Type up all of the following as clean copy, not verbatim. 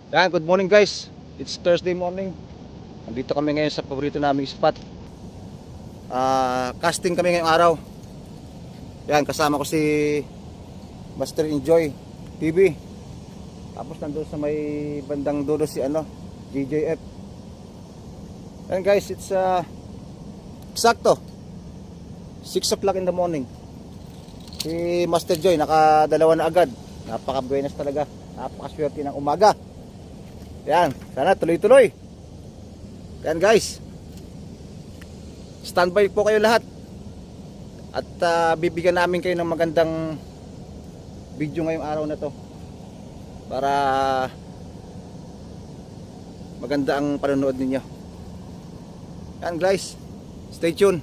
Yan, good morning guys. It's Thursday morning. Nandito kami ngayon sa paborito naming spot. Casting kami ngayong araw. Yan, kasama ko si Master Enjoy TV. Tapos nandun sa may bandang dulo si GJF. Yan guys, it's eksakto 6 o'clock in the morning. Si Master Joy nakadalawa na agad. Napaka-buenas talaga. Napakaswerte ng umaga. Yan, sana tuloy-tuloy. Yan guys, standby po kayo lahat. At bibigyan namin kayo ng magandang video ngayong araw na to, para maganda ang panonood ninyo. Yan guys, stay tuned.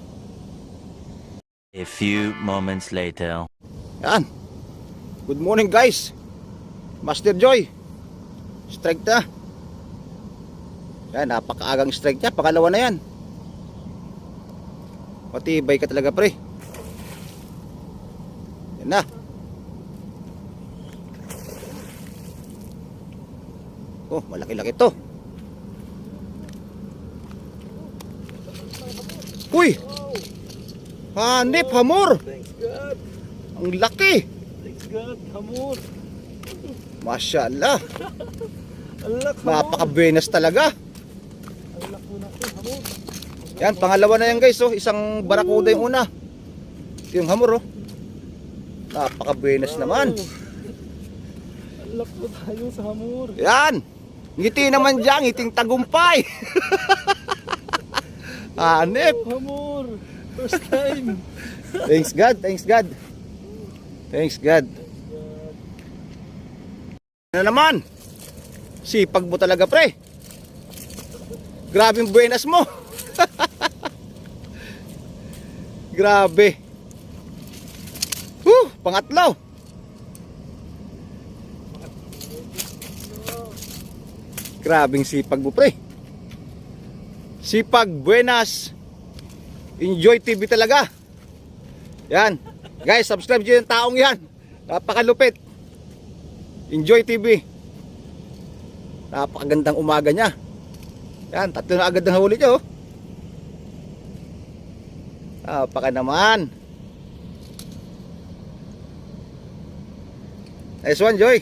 A few moments later. Yan, good morning guys. Master Joy, strike na. Yan, napakaagang strike niya, pangalawa na yan. Matibay ka talaga pre. Yan na. Oh, malaki-laki to. Uy, hanip, hamor. Thanks God. Ang laki. Thanks God. Hamur. Masyaallah, Alak, hamur. napaka-buenas talaga. Alak po na po, hamur. Yan, pangalawa na yan guys. Oh, isang barakuda yung una. Yung hamor oh. Napaka-buenas naman. Alak po tayo sa hamur. Yan, ngiti naman dyan, ngiting tagumpay. Hanip. Oh, hamur. First time. Thanks God, thanks God. Thanks God. Ano naman? Sipag mo talaga pre. Grabe yung buenas mo. Grabe. Pangatlo. Grabing sipag mo pre. Sipag, buenas. Enjoy TV talaga. Yan. Guys, subscribe nyo yung taong yan. Napakalupit. Enjoy TV. Napakagandang umaga niya. Yan, tatlo na agad ng huli niya oh. Napaka naman. Nice one, Joy.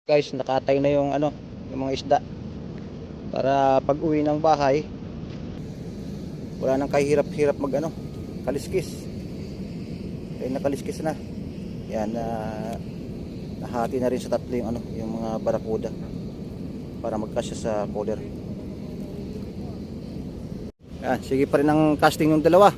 Guys, nakatay na yung ano, yung mga isda. Para pag uwi ng bahay, wala nang kahirap-hirap mag ano, kaliskis. Kaya nakaliskis na. Yan, nahati na rin sa tatlo yung ano, yung mga barakuda para magkasya sa cooler. Yan, sige pa rin ang casting yung dalawa.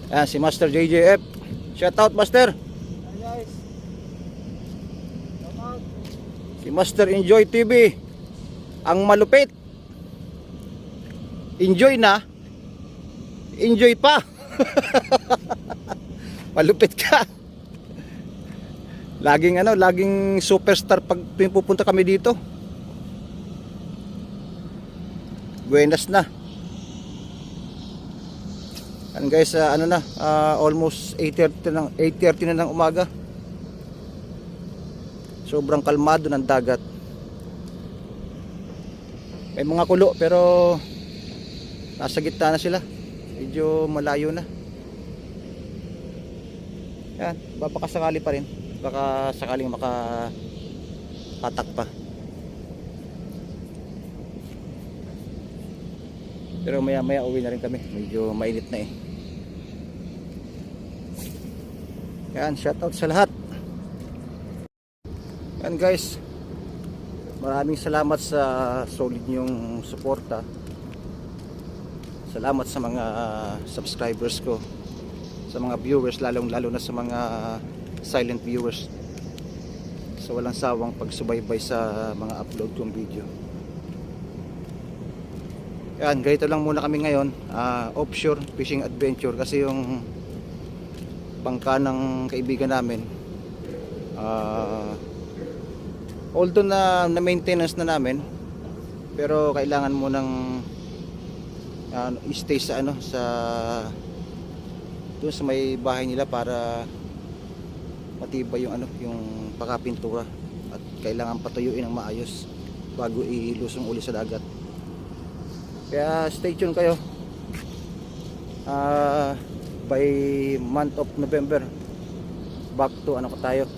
Yan, si Master JJF. Shout out, Master. Hi guys. Come on. Si Master Enjoy TV. Ang malupit. Enjoy na. Enjoy pa. Malupit ka. Laging ano, laging superstar pag pupunta kami dito. Buenas na. And guys, ano na, almost 8:30 na ng umaga. Sobrang kalmado ng dagat. May mga kulo pero nasa gitna na sila. Medyo malayo na. Yan, baka sakali pa rin. Baka sakaling makapatak pa. Pero maya maya uwi na rin kami. Medyo mainit na eh. Yan, shoutout sa lahat. Yan guys, maraming salamat sa solid nyong suporta. Salamat sa mga subscribers ko, sa mga viewers, lalong lalo na sa mga silent viewers, sa walang sawang pagsubaybay sa mga upload kong video. Yan, ganito lang muna kami ngayon, offshore fishing adventure, kasi yung bangka ng kaibigan namin, although na maintenance na namin, pero kailangan mo ng stay sa ano, sa doon sa may bahay nila para matibay yung ano, yung pakapintura, at kailangan patuyuin ng maayos bago ilusong uli sa dagat. Kaya stay tuned kayo. By month of November, back to ano ko tayo,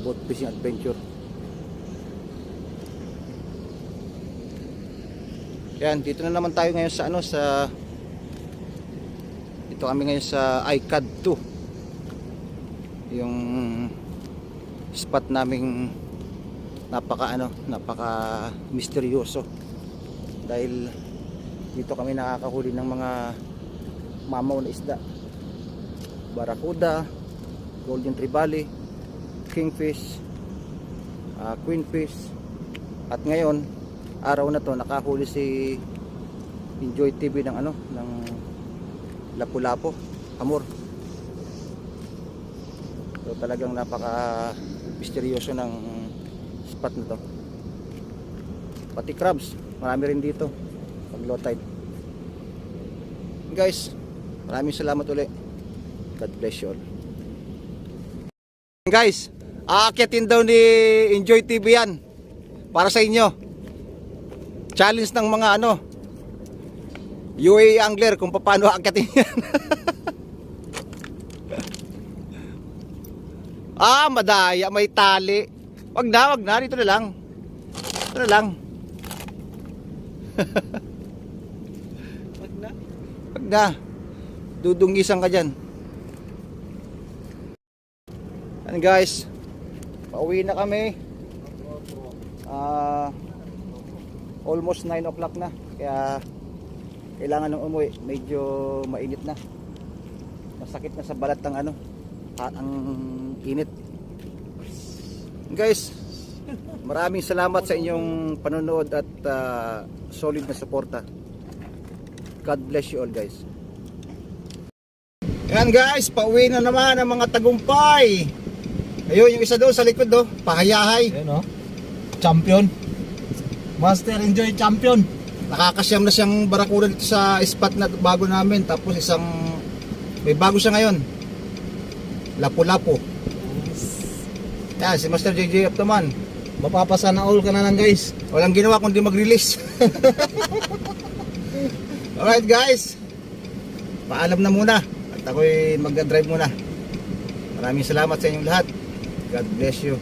boat fishing adventure. Yan, dito na naman tayo ngayon sa ano, sa dito kami ngayon sa ICAD 2, yung spot naming napaka misteryoso, dahil dito kami nakakahuli ng mga mamaw na isda, barakuda, golden trevally, kingfish, queenfish. At ngayon, araw na to, nakahuli si Enjoy TV ng ano, ng lapu-lapu, amor. So talagang napaka misteryoso ng spot na to. Pati crabs, marami rin dito pag low tide. Guys, maraming salamat ulit. God bless you all. Guys, aakyatin daw ni Enjoy TV yan para sa inyo. Challenge ng mga ano, UAE angler, kung paano aakyatin yan. Madaya, may tali. Wag na, dito na lang. Dito na lang. Wag na. Dudungisan ka dyan. And guys, pauwi na kami. Almost 9 o'clock na. Kaya kailangan nang umuwi. Medyo mainit na. Masakit na sa balat ng ano, ang init. Guys, maraming salamat sa inyong panonood at solid na suporta. God bless you all guys. Yan guys, pauwi na naman ang mga tagumpay. Ayun, yung isa doon sa likod do, pahayahay. Ayan o. Champion. Master Enjoy Champion. Nakakasyam na siyang barakuda dito sa spot na bago namin. Tapos may bago siya ngayon, lapu-lapu. Yan, si Master JJF naman. Mapapasana all ka na lang guys. Walang ginawa kundi mag-release. Alright guys, paalam na muna. ako'y mag-drive muna. Maraming salamat sa inyong lahat. God bless you.